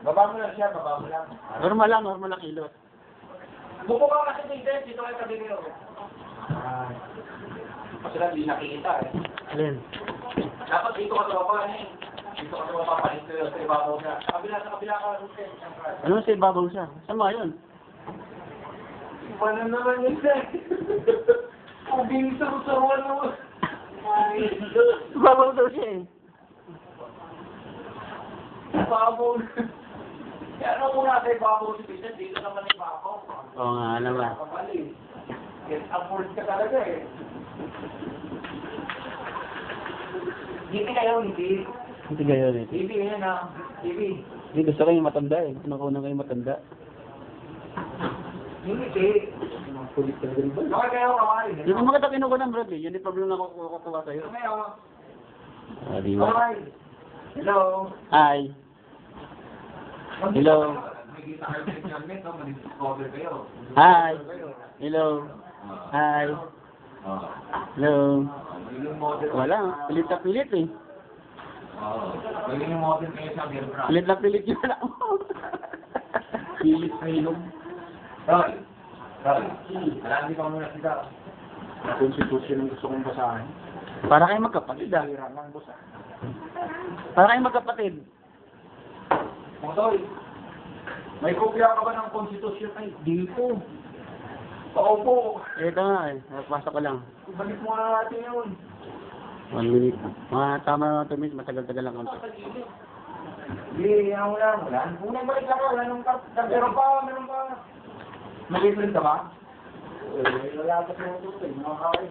Baba mo lang siya, baba mo lang. Normal lang kilot. Buko ka kasi dito kayo tabi niyo. Kasi lang di nakikita eh. Alin? Dapat dito ka tropa eh. Dito ka tropa palit sa ibabaw na. Sa kabila ka Rusen. Ano sa ibabaw siya? Saan ba yun? Wala naman yun eh. Ang binisaro-saruan naman. Ibabaw daw siya eh. Ibabaw. Kaya ano kung nasa ibabaw si Vincent, dito naman ibabaw. Oo nga naman. Get upward ka talaga eh. Hindi kayo, hindi. Hindi gayon eh. Hindi ngayon ah. Hindi. Hindi gusto ko yung matanda eh. Ano ko na kayo matanda? Hindi. Kulit ka rin ba? Okay kayo, kamarin. Hindi ko makita kinukunan bro. Yun yung problem na kukuha sa'yo. Ngayon. Ah, di ba? Okay. Hello. Hi. Hello. Nagkita kayo sa experiment, no? Mag-discover kayo. Hi. Hello. Hi. Hello. Yung model. Wala. Pilit na pilit eh. Yung model kayo sa Bielbra. Pilit na pilit yun lang. Pilit na ilong. Roy. Alam di pa muna sila. Constitution ang gusto kong basahin. Para kayo magkapatid ah. Tira lang boss. Para kayo magkapatid. Motoy. May kopya ka ba ng Constitution? Ay, di po. Paupo. Ito nga eh. Napasok ko lang. Balik mo na natin yun. 1 minute. Mga tama na 2 minutes. Matagal-tagal lang konti. Hindi, yan mo lang. Wala. Kung nagbalik lang ka, wala nung meron pa. Nag-print ka ba? Wala ka sa mga tuloy, mga kain.